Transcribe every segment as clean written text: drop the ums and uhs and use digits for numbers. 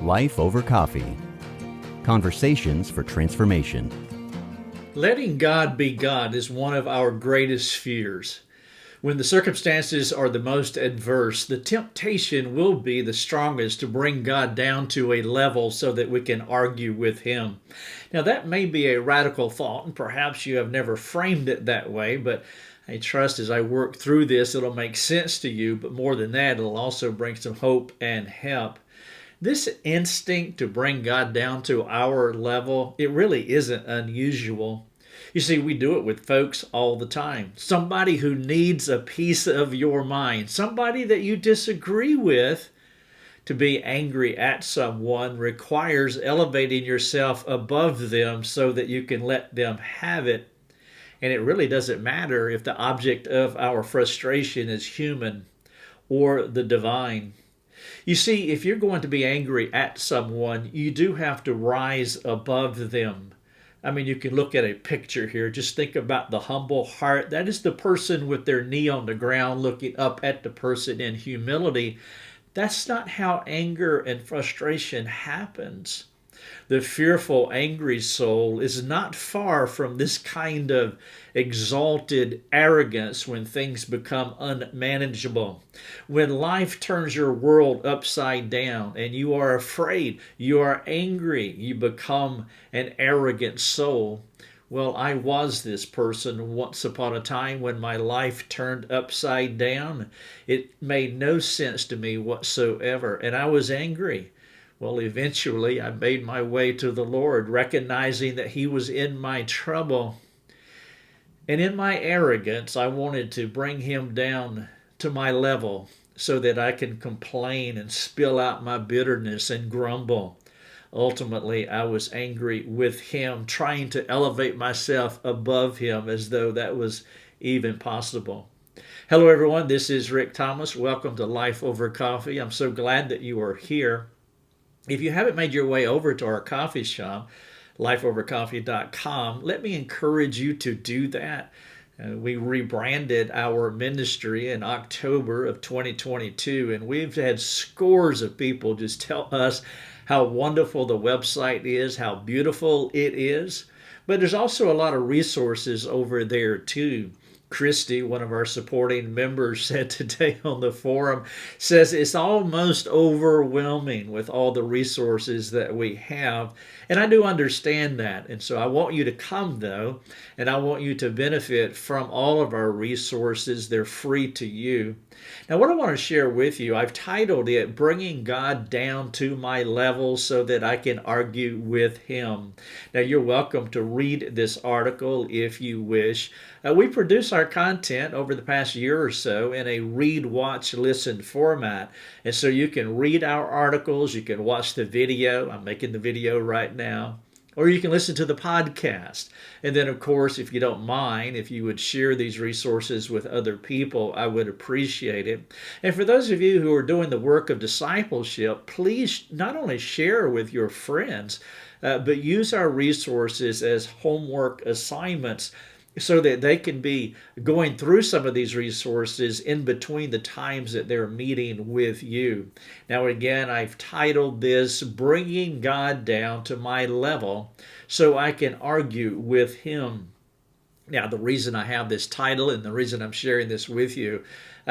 Life Over Coffee. Conversations for transformation. Letting God be God is one of our greatest fears. When the circumstances are the most adverse, the temptation will be the strongest to bring God down to a level so that we can argue with Him. Now, that may be a radical thought, and perhaps you have never framed it that way, but I trust as I work through this, it'll make sense to you, but more than that, it'll also bring some hope and help. This instinct to bring God down to our level, it really isn't unusual. You see, we do it with folks all the time. Somebody who needs a piece of your mind, somebody that you disagree with. To be angry at someone requires elevating yourself above them so that you can let them have it. And it really doesn't matter if the object of our frustration is human or the divine. You see, if you're going to be angry at someone, you do have to rise above them. I mean, you can look at a picture here. Just think about the humble heart. That is the person with their knee on the ground looking up at the person in humility. That's not how anger and frustration happens. The fearful, angry soul is not far from this kind of exalted arrogance when things become unmanageable. When life turns your world upside down and you are afraid, you are angry, you become an arrogant soul. Well, I was this person once upon a time when my life turned upside down. It made no sense to me whatsoever, and I was angry. Well, eventually I made my way to the Lord, recognizing that He was in my trouble. And in my arrogance, I wanted to bring Him down to my level so that I can complain and spill out my bitterness and grumble. Ultimately, I was angry with Him, trying to elevate myself above Him as though that was even possible. Hello, everyone. This is Rick Thomas. Welcome to Life Over Coffee. I'm so glad that you are here. If you haven't made your way over to our coffee shop, lifeovercoffee.com, let me encourage you to do that. We rebranded our ministry in October of 2022, and we've had scores of people just tell us how wonderful the website is, how beautiful it is. But there's also a lot of resources over there too. Christy, one of our supporting members, said today on the forum, says it's almost overwhelming with all the resources that we have. And I do understand that. And so I want you to come, though, and I want you to benefit from all of our resources. They're free to you. Now, what I want to share with you, I've titled it, Bringing God Down to My Level so that I can argue with Him. Now, you're welcome to read this article if you wish. We produce our content over the past year or so in a read, watch, listen format. And so you can read our articles, you can watch the video. I'm making the video right now. Or you can listen to the podcast. And then, of course, if you don't mind, if you would share these resources with other people, I would appreciate it. And for those of you who are doing the work of discipleship, please not only share with your friends, but use our resources as homework assignments so that they can be going through some of these resources in between the times that they're meeting with you. Now, again, I've titled this, Bringing God Down to My Level so I can argue with Him. Now, the reason I have this title and the reason I'm sharing this with you,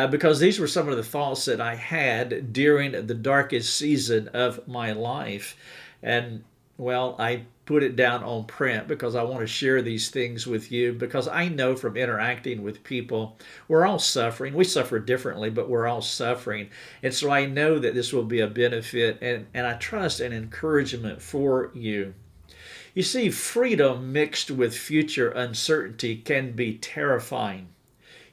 because these were some of the thoughts that I had during the darkest season of my life. And, well, I put it down on print because I want to share these things with you, because I know from interacting with people, we're all suffering. We suffer differently, but we're all suffering. And so I know that this will be a benefit and I trust an encouragement for you. You see, freedom mixed with future uncertainty can be terrifying.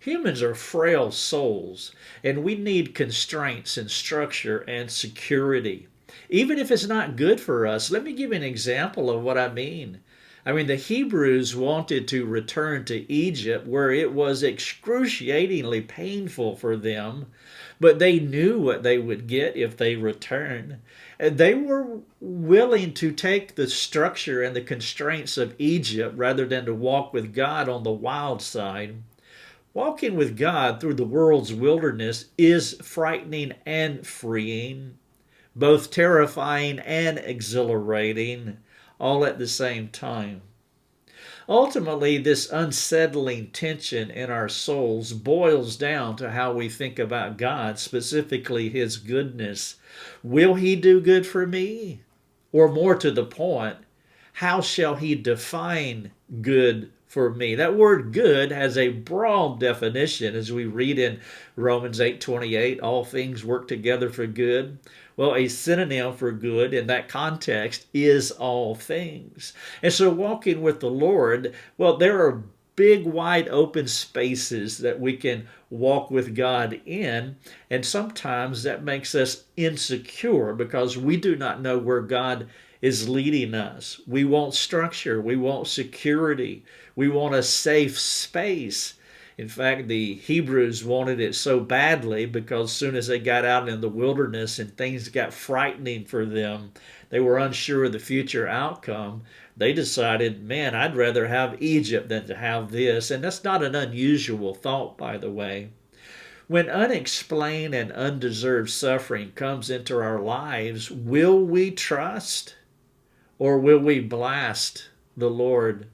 Humans are frail souls, and we need constraints and structure and security. Even if it's not good for us, let me give you an example of what I mean. The Hebrews wanted to return to Egypt where it was excruciatingly painful for them, but they knew what they would get if they returned. And they were willing to take the structure and the constraints of Egypt rather than to walk with God on the wild side. Walking with God through the world's wilderness is frightening and freeing. both terrifying and exhilarating, all at the same time. Ultimately, this unsettling tension in our souls boils down to how we think about God, specifically His goodness. Will He do good for me? Or more to the point, how shall He define good for me? That word good has a broad definition as we read in Romans 8:28, all things work together for good. Well, a synonym for good in that context is all things. And so walking with the Lord, well, there are big, wide open spaces that we can walk with God in. And sometimes that makes us insecure because we do not know where God is leading us. We want structure. We want security. We want a safe space. In fact, the Hebrews wanted it so badly because as soon as they got out in the wilderness and things got frightening for them, they were unsure of the future outcome. They decided, man, I'd rather have Egypt than to have this. And that's not an unusual thought, by the way. When unexplained and undeserved suffering comes into our lives, will we trust or will we blast the Lord?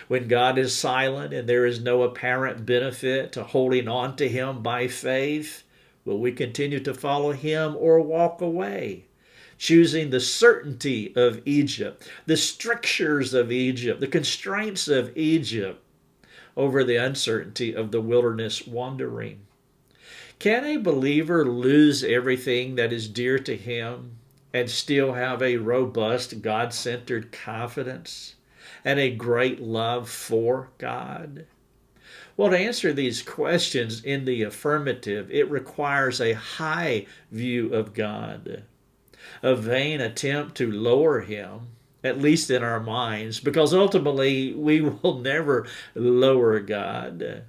When God is silent and there is no apparent benefit to holding on to Him by faith, will we continue to follow Him or walk away? Choosing the certainty of Egypt, the strictures of Egypt, the constraints of Egypt over the uncertainty of the wilderness wandering. Can a believer lose everything that is dear to him and still have a robust, God-centered confidence and a great love for God? Well, to answer these questions in the affirmative, it requires a high view of God. A vain attempt to lower Him, at least in our minds, because ultimately we will never lower God.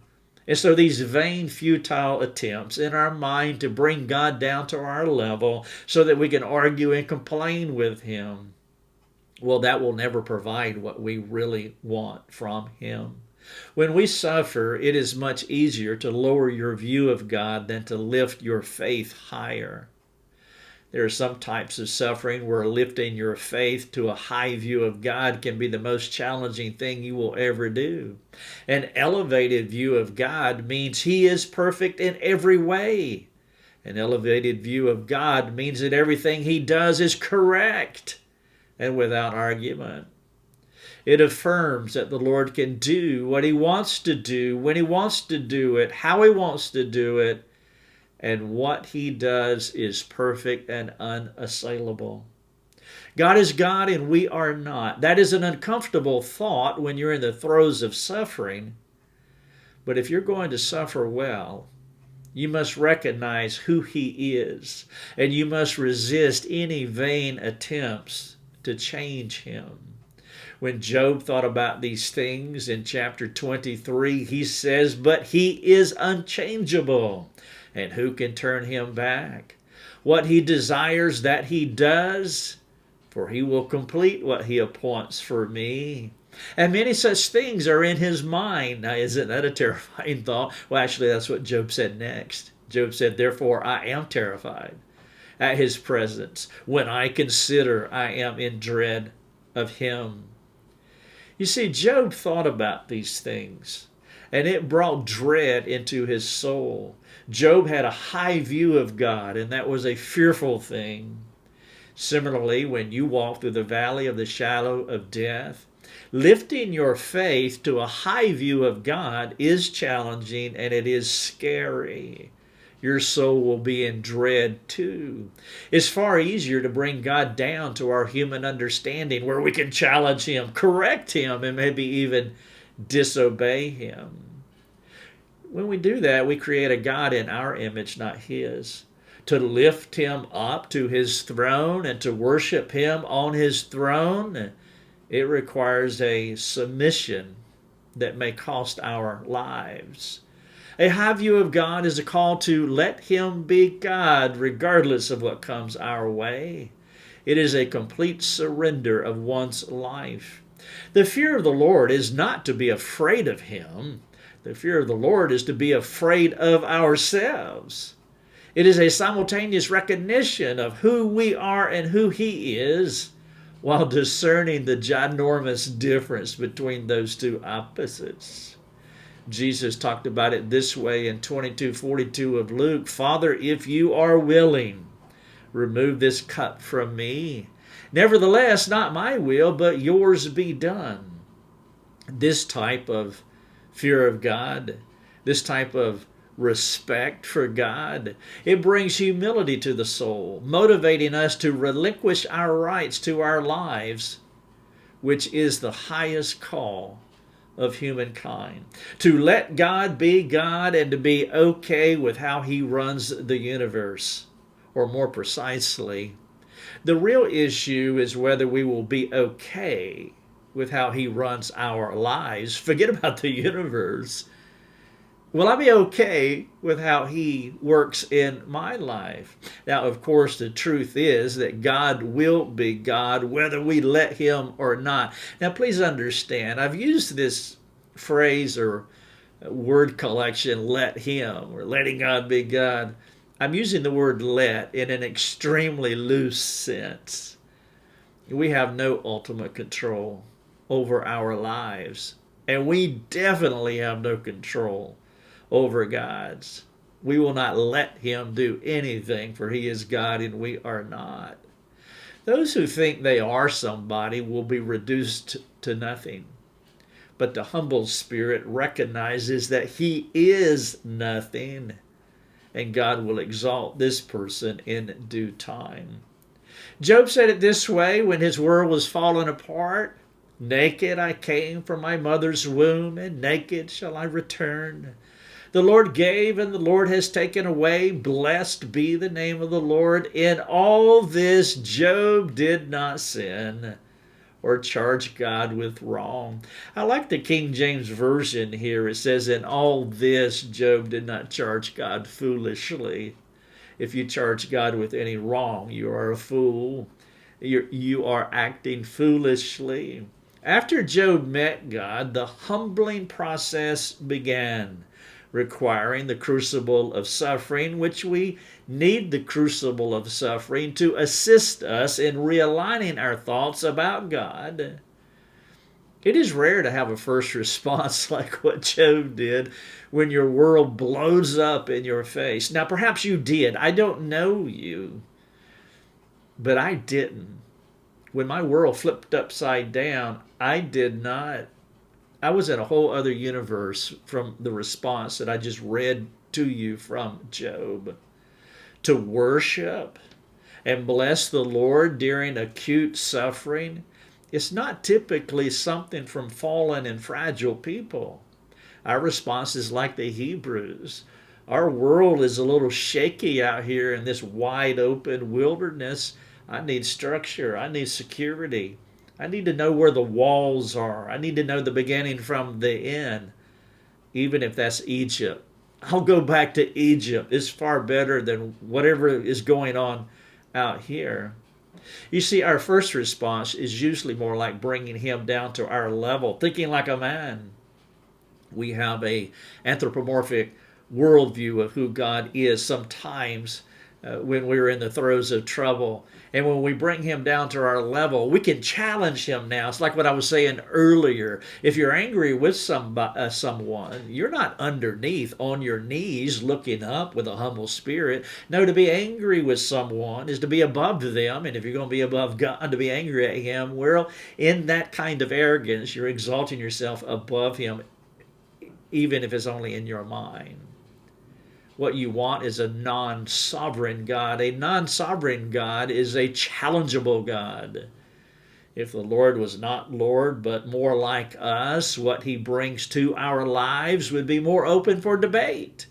And so these vain, futile attempts in our mind to bring God down to our level so that we can argue and complain with Him, well, that will never provide what we really want from Him. When we suffer, it is much easier to lower your view of God than to lift your faith higher. There are some types of suffering where lifting your faith to a high view of God can be the most challenging thing you will ever do. An elevated view of God means He is perfect in every way. An elevated view of God means that everything He does is correct and without argument. It affirms that the Lord can do what He wants to do, when He wants to do it, how He wants to do it, and what He does is perfect and unassailable. God is God and we are not. That is an uncomfortable thought when you're in the throes of suffering. But if you're going to suffer well, you must recognize who He is, and you must resist any vain attempts to change Him. When Job thought about these things in chapter 23, he says, "But He is unchangeable, and who can turn Him back? What He desires, that He does, for He will complete what He appoints for me." And many such things are in His mind. Now, isn't that a terrifying thought? Well, actually, that's what Job said next. Job said, "Therefore I am terrified at His presence. When I consider, I am in dread of Him." You see, Job thought about these things, and it brought dread into his soul. Job had a high view of God, and that was a fearful thing. Similarly, when you walk through the valley of the shadow of death, lifting your faith to a high view of God is challenging and it is scary. Your soul will be in dread too. It's far easier to bring God down to our human understanding where we can challenge Him, correct Him, and maybe even disobey Him. When we do that, we create a God in our image, not His. To lift Him up to His throne and to worship Him on His throne, it requires a submission that may cost our lives. A high view of God is a call to let Him be God regardless of what comes our way. It is a complete surrender of one's life. The fear of the Lord is not to be afraid of Him. The fear of the Lord is to be afraid of ourselves. It is a simultaneous recognition of who we are and who He is, while discerning the ginormous difference between those two opposites. Jesus talked about it this way in 22:42 of Luke. Father, if you are willing, remove this cup from me. Nevertheless, not my will, but yours be done. This type of fear of God, this type of respect for God, it brings humility to the soul, motivating us to relinquish our rights to our lives, which is the highest call of humankind. To let God be God and to be okay with how He runs the universe. Or more precisely, the real issue is whether we will be okay with how He runs our lives. Forget about the universe. Will I be okay with how He works in my life? Now, of course, the truth is that God will be God whether we let Him or not. Now, please understand, I've used this phrase or word collection, let Him, or letting God be God. I'm using the word let in an extremely loose sense. We have no ultimate control over our lives, and we definitely have no control over God's. We will not let Him do anything, for He is God and we are not. Those who think they are somebody will be reduced to nothing. But the humble spirit recognizes that he is nothing, and God will exalt this person in due time. Job said it this way when his world was falling apart. Naked I came from my mother's womb, and naked shall I return. The Lord gave, and the Lord has taken away. Blessed be the name of the Lord. In all this Job did not sin or charge God with wrong. I like the King James Version here. It says, in all this Job did not charge God foolishly. If you charge God with any wrong, you are a fool. You are acting foolishly. After Job met God, the humbling process began, requiring the crucible of suffering, which we need the crucible of suffering to assist us in realigning our thoughts about God. It is rare to have a first response like what Job did when your world blows up in your face. Now, perhaps you did. I don't know you, but I didn't. When my world flipped upside down, I did not. I was in a whole other universe from the response that I just read to you from Job. To worship and bless the Lord during acute suffering, it's not typically something from fallen and fragile people. Our response is like the Hebrews. Our world is a little shaky out here in this wide open wilderness. I need structure. I need security. I need to know where the walls are. I need to know the beginning from the end, even if that's Egypt. I'll go back to Egypt. It's far better than whatever is going on out here. You see, our first response is usually more like bringing him down to our level, thinking like a man. We have a anthropomorphic worldview of who God is sometimes when we're in the throes of trouble. And when we bring him down to our level, we can challenge him now. It's like what I was saying earlier. If you're angry with someone, you're not underneath on your knees looking up with a humble spirit. No, to be angry with someone is to be above them. And if you're going to be above God, to be angry at him, well, in that kind of arrogance, you're exalting yourself above him, even if it's only in your mind. What you want is a non-sovereign God. A non-sovereign God is a challengeable God. If the Lord was not Lord, but more like us, what he brings to our lives would be more open for debate.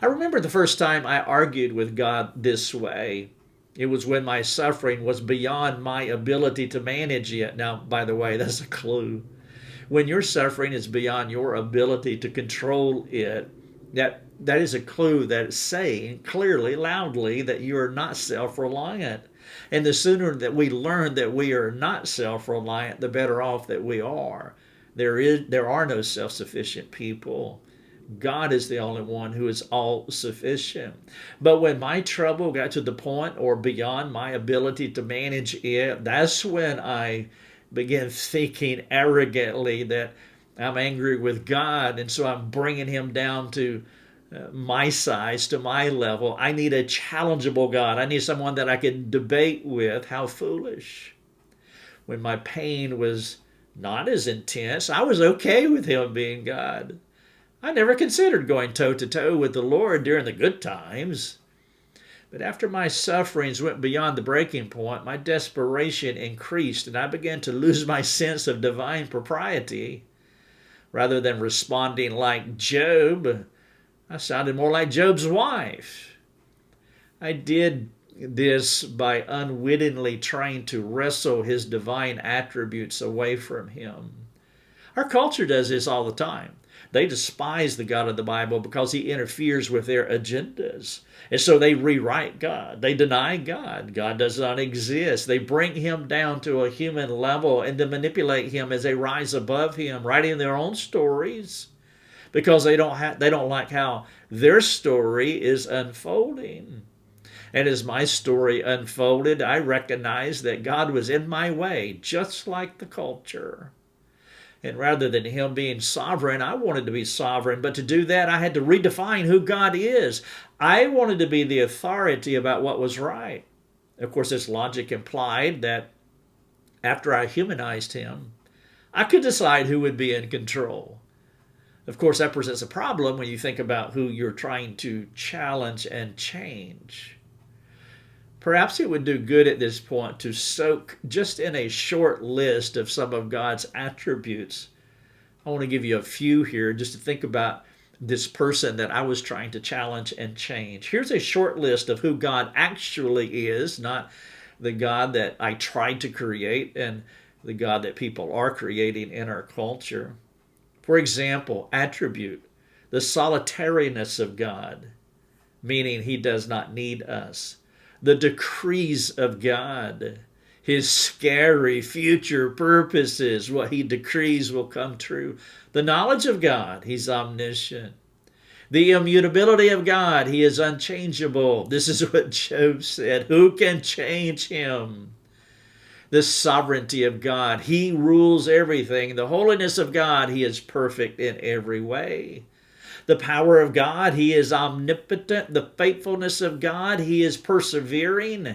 I remember the first time I argued with God this way. It was when my suffering was beyond my ability to manage it. Now, by the way, that's a clue. When your suffering is beyond your ability to control it, that is a clue that is saying clearly, loudly, that you are not self-reliant. And the sooner that we learn that we are not self-reliant, the better off that we are. There are no self-sufficient people. God is the only one who is all sufficient. But when my trouble got to the point or beyond my ability to manage it, that's when I began thinking arrogantly that I'm angry with God, and so I'm bringing him down to my size, to my level. I need a challengeable God. I need someone that I can debate with. How foolish. When my pain was not as intense, I was okay with him being God. I never considered going toe to toe with the Lord during the good times. But after my sufferings went beyond the breaking point, my desperation increased, and I began to lose my sense of divine propriety. Rather than responding like Job, I sounded more like Job's wife. I did this by unwittingly trying to wrestle his divine attributes away from him. Our culture does this all the time. They despise the God of the Bible because he interferes with their agendas. And so they rewrite God. They deny God. God does not exist. They bring him down to a human level and to manipulate him as they rise above him, writing their own stories because they don't like how their story is unfolding. And as my story unfolded, I recognized that God was in my way, just like the culture. And rather than him being sovereign, I wanted to be sovereign. But to do that, I had to redefine who God is. I wanted to be the authority about what was right. Of course, this logic implied that after I humanized him, I could decide who would be in control. Of course, that presents a problem when you think about who you're trying to challenge and change. Perhaps it would do good at this point to soak just in a short list of some of God's attributes. I want to give you a few here just to think about this person that I was trying to challenge and change. Here's a short list of who God actually is, not the God that I tried to create and the God that people are creating in our culture. For example, attribute, the solitariness of God, meaning he does not need us. The decrees of God, his scary future purposes, what he decrees will come true. The knowledge of God, he's omniscient. The immutability of God, he is unchangeable. This is what Job said. Who can change him? The sovereignty of God, he rules everything. The holiness of God, he is perfect in every way. The power of God, he is omnipotent. The faithfulness of God, he is persevering.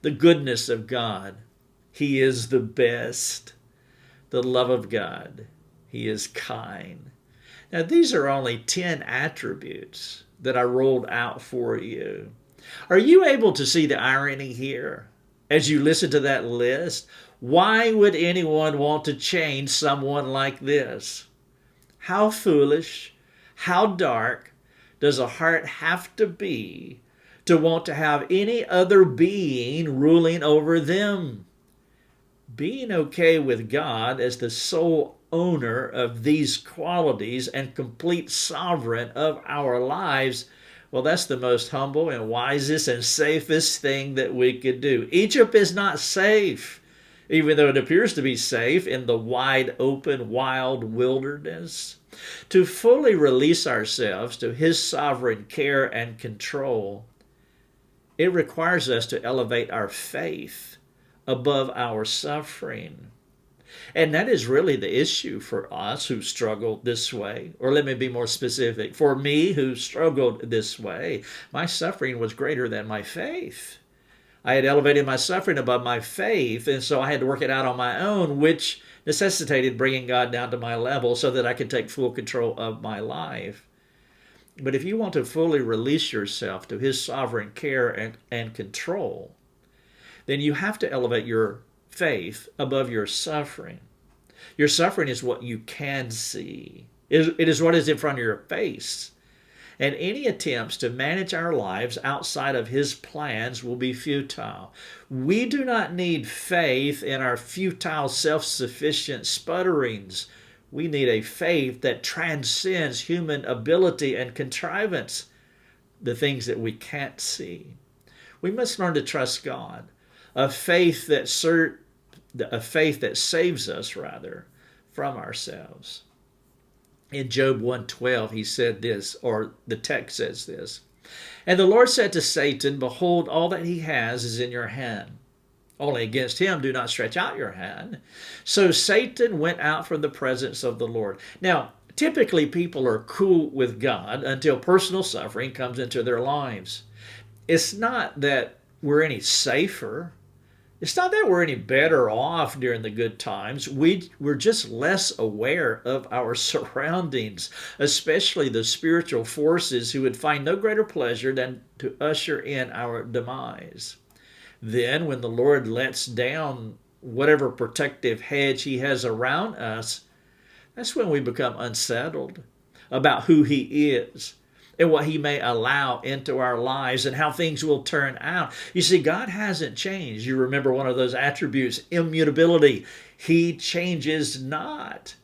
The goodness of God, he is the best. The love of God, he is kind. Now, these are only 10 attributes that I rolled out for you. Are you able to see the irony here as you listen to that list? Why would anyone want to change someone like this? How foolish, how dark does a heart have to be to want to have any other being ruling over them? Being okay with God as the sole owner of these qualities and complete sovereign of our lives, well, that's the most humble and wisest and safest thing that we could do. Egypt is not safe, even though it appears to be safe in the wide open, wild wilderness. To fully release ourselves to his sovereign care and control, it requires us to elevate our faith above our suffering. And that is really the issue for us who struggle this way. Or let me be more specific. For me who struggled this way, my suffering was greater than my faith. I had elevated my suffering above my faith, and so I had to work it out on my own, which necessitated bringing God down to my level so that I could take full control of my life. But if you want to fully release yourself to his sovereign care and control, then you have to elevate your faith above your suffering. Your suffering is what you can see. It is what is in front of your face. And any attempts to manage our lives outside of his plans will be futile. We do not need faith in our futile, self-sufficient sputterings. We need a faith that transcends human ability and contrivance, the things that we can't see. We must learn to trust God, a faith that saves us, rather, from ourselves. In Job 1:12, he said this, or the text says this. And the Lord said to Satan, behold, all that he has is in your hand. Only against him do not stretch out your hand. So Satan went out from the presence of the Lord. Now, typically people are cool with God until personal suffering comes into their lives. It's not that we're any safer. It's not that we're any better off during the good times. We're just less aware of our surroundings, especially the spiritual forces who would find no greater pleasure than to usher in our demise. Then, when the Lord lets down whatever protective hedge he has around us, that's when we become unsettled about who he is and what he may allow into our lives and how things will turn out. You see, God hasn't changed. You remember one of those attributes, immutability. He changes not.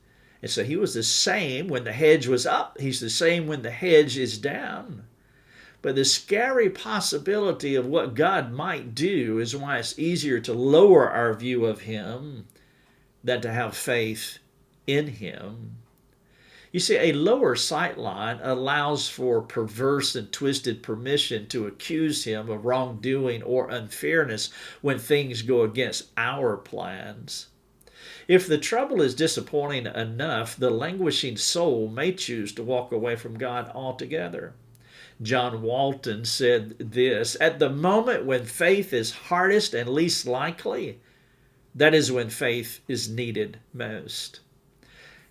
And so he was the same when the hedge was up. He's the same when the hedge is down. But the scary possibility of what God might do is why it's easier to lower our view of him than to have faith in him. You see, a lower sight line allows for perverse and twisted permission to accuse him of wrongdoing or unfairness when things go against our plans. If the trouble is disappointing enough, the languishing soul may choose to walk away from God altogether. John Walton said this, at the moment when faith is hardest and least likely, that is when faith is needed most.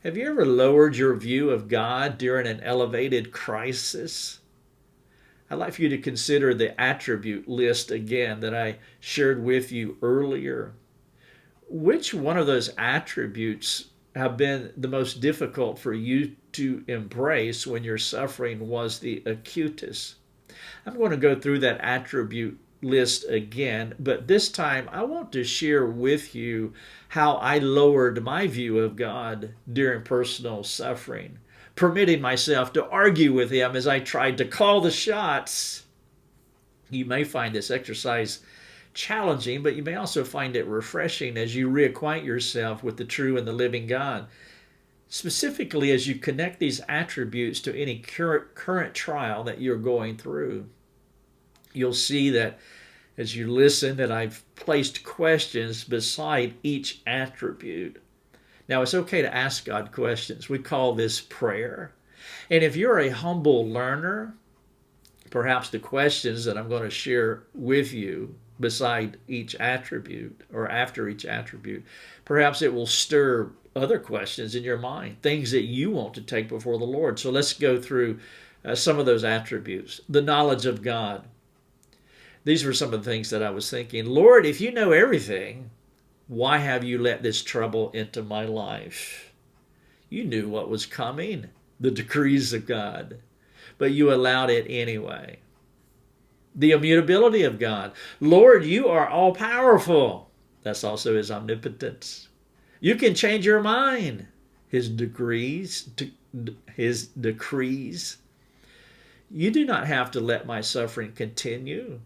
Have you ever lowered your view of God during an elevated crisis? I'd like for you to consider the attribute list again that I shared with you earlier. Which one of those attributes have been the most difficult for you to embrace when your suffering was the acutest? I'm going to go through that attribute list again, but this time I want to share with you how I lowered my view of God during personal suffering, permitting myself to argue with him as I tried to call the shots. You may find this exercise challenging, but you may also find it refreshing as you reacquaint yourself with the true and the living God, specifically as you connect these attributes to any current trial that you're going through. You'll see that as you listen that I've placed questions beside each attribute. Now, it's okay to ask God questions. We call this prayer. And if you're a humble learner, perhaps the questions that I'm going to share with you beside each attribute or after each attribute, perhaps it will stir other questions in your mind, things that you want to take before the Lord. So let's go through some of those attributes. The knowledge of God. These were some of the things that I was thinking. Lord, if you know everything, why have you let this trouble into my life? You knew what was coming, the decrees of God, but you allowed it anyway. The immutability of God. Lord, you are all powerful. That's also his omnipotence. You can change your mind. His decrees. You do not have to let my suffering continue.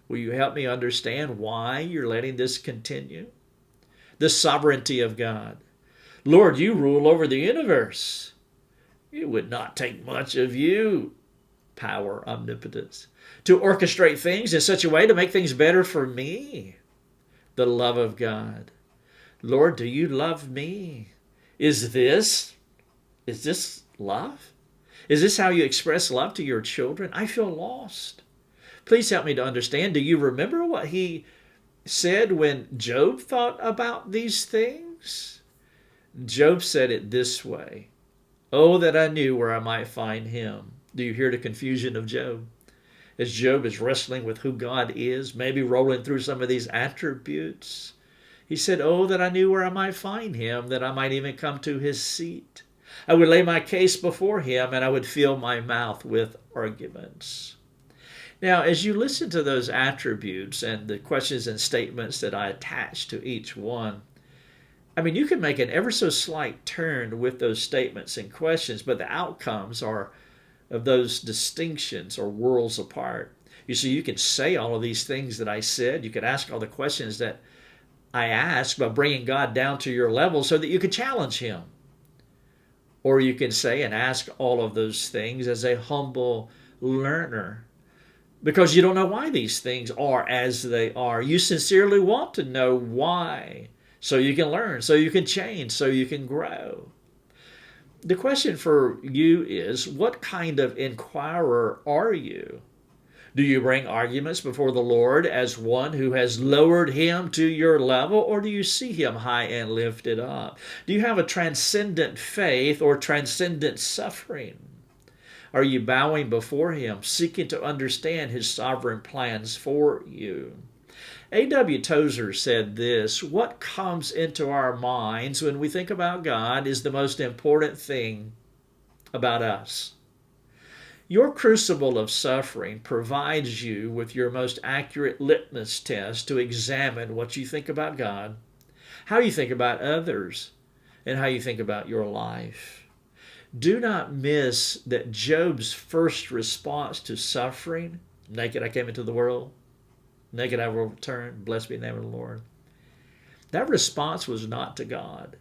Will you help me understand why you're letting this continue? The sovereignty of God. Lord, you rule over the universe. It would not take much of you, power, omnipotence, to orchestrate things in such a way to make things better for me. The love of God. Lord, do you love me? Is this love? Is this how you express love to your children? I feel lost. Please help me to understand. Do you remember what he said when Job thought about these things? Job said it this way. Oh, that I knew where I might find him. Do you hear the confusion of Job? As Job is wrestling with who God is, maybe rolling through some of these attributes, he said, oh, that I knew where I might find him, that I might even come to his seat. I would lay my case before him, and I would fill my mouth with arguments. Now, as you listen to those attributes and the questions and statements that I attach to each one, I mean, you can make an ever so slight turn with those statements and questions, but the outcomes are of those distinctions or worlds apart. You see, you can say all of these things that I said. You could ask all the questions that I asked by bringing God down to your level so that you could challenge him. Or you can say and ask all of those things as a humble learner, because you don't know why these things are as they are. You sincerely want to know why, so you can learn, so you can change, so you can grow. The question for you is, what kind of inquirer are you? Do you bring arguments before the Lord as one who has lowered him to your level, or do you see him high and lifted up? Do you have a transcendent faith or transcendent suffering? Are you bowing before him, seeking to understand his sovereign plans for you? A.W. Tozer said this: what comes into our minds when we think about God is the most important thing about us. Your crucible of suffering provides you with your most accurate litmus test to examine what you think about God, how you think about others, and how you think about your life. Do not miss that Job's first response to suffering, naked I came into the world, naked I will return, blessed be the name of the Lord. That response was not to God.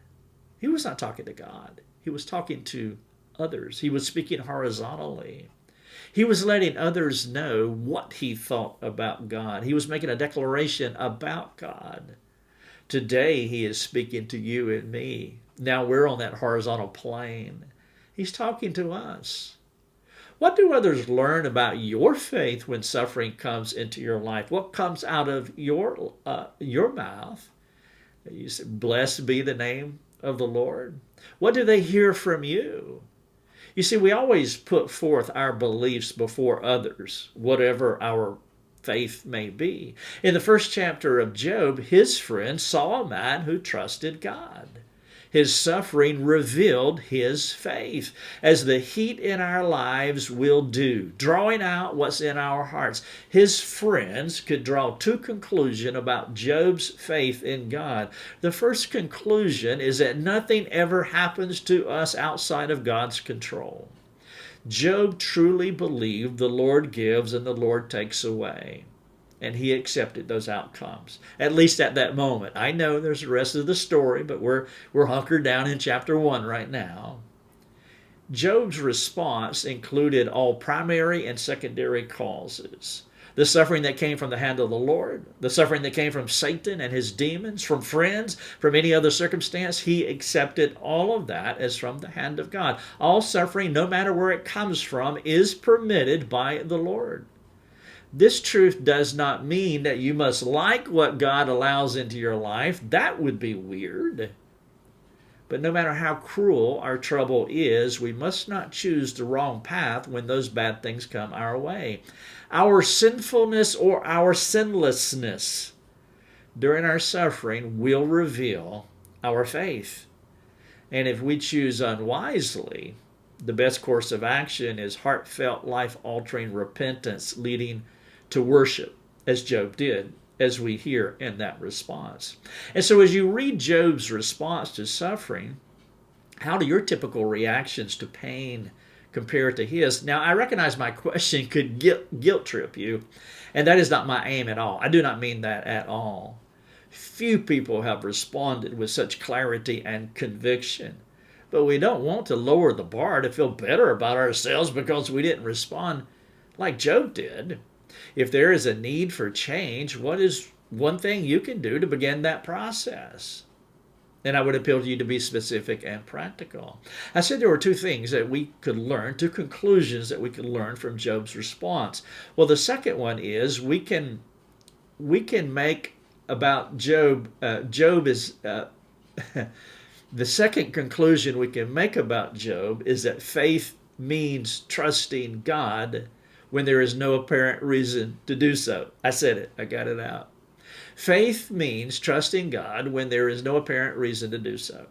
He was not talking to God. He was talking to others. He was speaking horizontally. He was letting others know what he thought about God. He was making a declaration about God. Today he is speaking to you and me. Now we're on that horizontal plane. He's talking to us. What do others learn about your faith when suffering comes into your life? What comes out of your mouth? You say, blessed be the name of the Lord. What do they hear from you? You see, we always put forth our beliefs before others, whatever our faith may be. In the first chapter of Job, his friends saw a man who trusted God. His suffering revealed his faith, as the heat in our lives will do, drawing out what's in our hearts. His friends could draw two conclusions about Job's faith in God. The first conclusion is that nothing ever happens to us outside of God's control. Job truly believed the Lord gives and the Lord takes away. And he accepted those outcomes, at least at that moment. I know there's the rest of the story, but we're hunkered down in chapter 1 right now. Job's response included all primary and secondary causes. The suffering that came from the hand of the Lord, the suffering that came from Satan and his demons, from friends, from any other circumstance. He accepted all of that as from the hand of God. All suffering, no matter where it comes from, is permitted by the Lord. This truth does not mean that you must like what God allows into your life. That would be weird. But no matter how cruel our trouble is, we must not choose the wrong path when those bad things come our way. Our sinfulness or our sinlessness during our suffering will reveal our faith. And if we choose unwisely, the best course of action is heartfelt, life-altering repentance leading to worship, as Job did, as we hear in that response. And so as you read Job's response to suffering, how do your typical reactions to pain compare to his? Now, I recognize my question could guilt trip you, and that is not my aim at all. I do not mean that at all. Few people have responded with such clarity and conviction. But we don't want to lower the bar to feel better about ourselves because we didn't respond like Job did. If there is a need for change, what is one thing you can do to begin that process? And I would appeal to you to be specific and practical. I said there were two things that we could learn, two conclusions that we could learn from Job's response. Well, the second one is we can make about Job, the second conclusion we can make about Job is that faith means trusting God when there is no apparent reason to do so. I said it. I got it out. Faith means trusting God when there is no apparent reason to do so.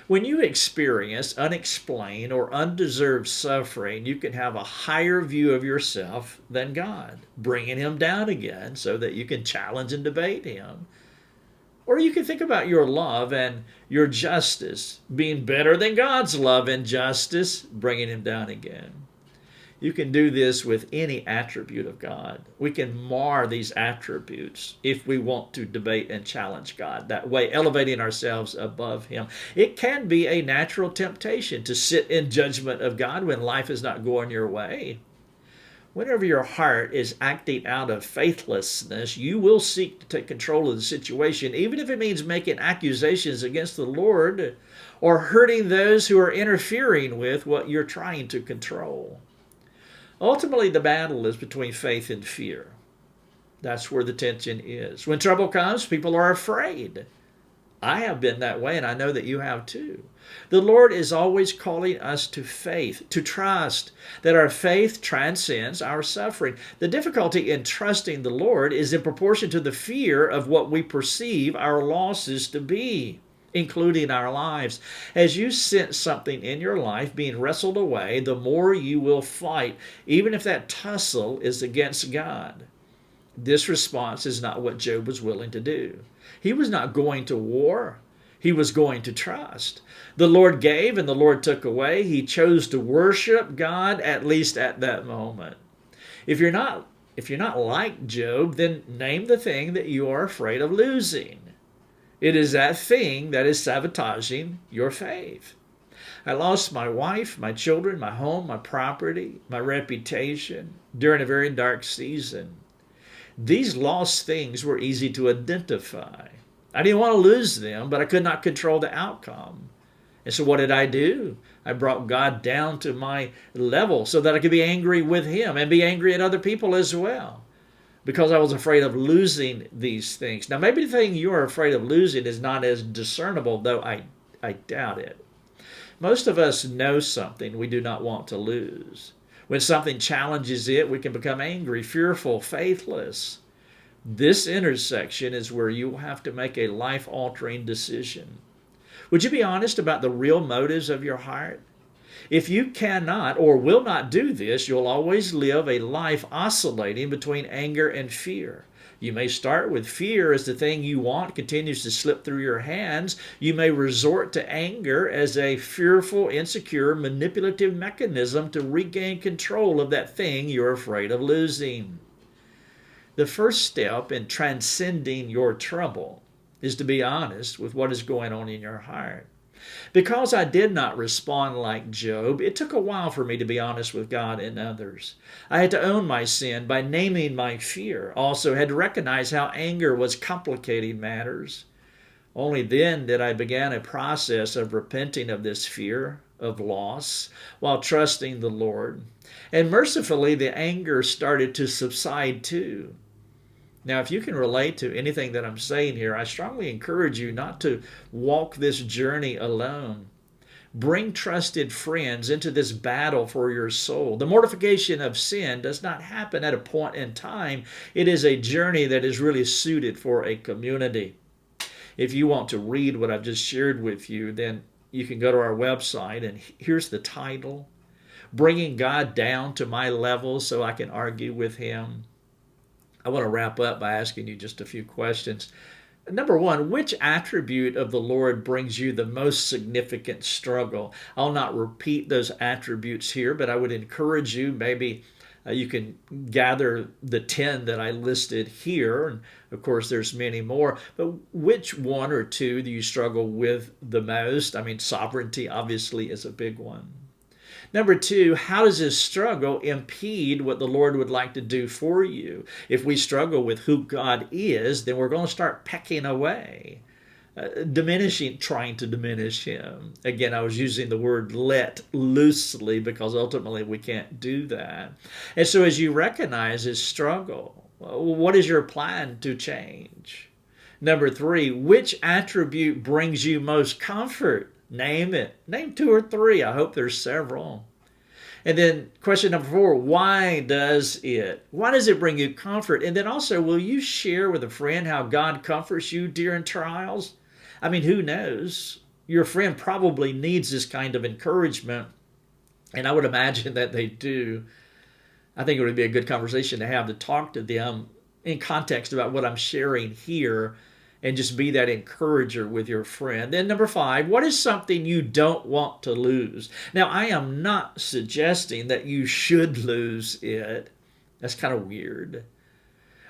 When you experience unexplained or undeserved suffering, you can have a higher view of yourself than God, bringing him down again so that you can challenge and debate him. Or you can think about your love and your justice being better than God's love and justice, bringing him down again. You can do this with any attribute of God. We can mar these attributes if we want to debate and challenge God that way, elevating ourselves above Him. It can be a natural temptation to sit in judgment of God when life is not going your way. Whenever your heart is acting out of faithlessness, you will seek to take control of the situation, even if it means making accusations against the Lord or hurting those who are interfering with what you're trying to control. Ultimately, the battle is between faith and fear. That's where the tension is. When trouble comes, people are afraid. I have been that way, and I know that you have too. The Lord is always calling us to faith, to trust, that our faith transcends our suffering. The difficulty in trusting the Lord is in proportion to the fear of what we perceive our losses to be, including our lives. As you sense something in your life being wrestled away, the more you will fight, even if that tussle is against God. This response is not what Job was willing to do. He was not going to war. He was going to trust. The Lord gave and the Lord took away. He chose to worship God, at least at that moment. If you're not like Job, then name the thing that you are afraid of losing. It is that thing that is sabotaging your faith. I lost my wife, my children, my home, my property, my reputation during a very dark season. These lost things were easy to identify. I didn't want to lose them, but I could not control the outcome. And so what did I do? I brought God down to my level so that I could be angry with Him and be angry at other people as well, because I was afraid of losing these things. Now, maybe the thing you are afraid of losing is not as discernible, though I doubt it. Most of us know something we do not want to lose. When something challenges it, we can become angry, fearful, faithless. This intersection is where you will have to make a life-altering decision. Would you be honest about the real motives of your heart? If you cannot or will not do this, you'll always live a life oscillating between anger and fear. You may start with fear as the thing you want continues to slip through your hands. You may resort to anger as a fearful, insecure, manipulative mechanism to regain control of that thing you're afraid of losing. The first step in transcending your trouble is to be honest with what is going on in your heart. Because I did not respond like Job, it took a while for me to be honest with God and others. I had to own my sin by naming my fear. Also had to recognize how anger was complicating matters. Only then did I begin a process of repenting of this fear of loss while trusting the Lord. And mercifully, the anger started to subside too. Now, if you can relate to anything that I'm saying here, I strongly encourage you not to walk this journey alone. Bring trusted friends into this battle for your soul. The mortification of sin does not happen at a point in time. It is a journey that is really suited for a community. If you want to read what I've just shared with you, then you can go to our website, and here's the title: Bringing God Down to My Level So I Can Argue with Him. I want to wrap up by asking you just a few questions. Number one, which attribute of the Lord brings you the most significant struggle? I'll not repeat those attributes here, but I would encourage you, maybe you can gather the 10 that I listed here. And of course, there's many more. But which one or two do you struggle with the most? I mean, sovereignty obviously is a big one. Number two, how does this struggle impede what the Lord would like to do for you? If we struggle with who God is, then we're going to start pecking away, trying to diminish Him. Again, I was using the word let loosely because ultimately we can't do that. And so as you recognize this struggle, what is your plan to change? Number three, which attribute brings you most comfort? Name it. Name 2 or 3. I hope there's several. And then question number 4, why does it? Why does it bring you comfort? And then also, will you share with a friend how God comforts you during trials? I mean, who knows? Your friend probably needs this kind of encouragement, and I would imagine that they do. I think it would be a good conversation to have, to talk to them in context about what I'm sharing here, and just be that encourager with your friend. Then number 5, what is something you don't want to lose? Now, I am not suggesting that you should lose it. That's kind of weird.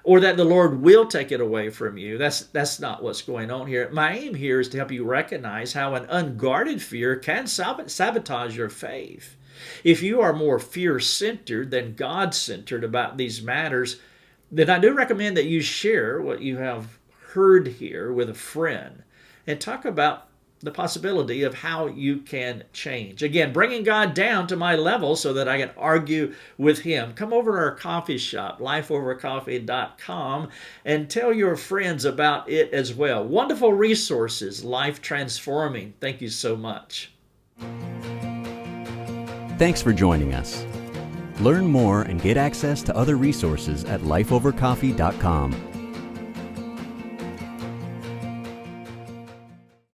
Or that the Lord will take it away from you. That's not what's going on here. My aim here is to help you recognize how an unguarded fear can sabotage your faith. If you are more fear-centered than God-centered about these matters, then I do recommend that you share what you have heard here with a friend and talk about the possibility of how you can change. Again, bringing God down to my level so that I can argue with Him. Come over to our coffee shop, lifeovercoffee.com, and tell your friends about it as well. Wonderful resources, life transforming. Thank you so much. Thanks for joining us. Learn more and get access to other resources at lifeovercoffee.com.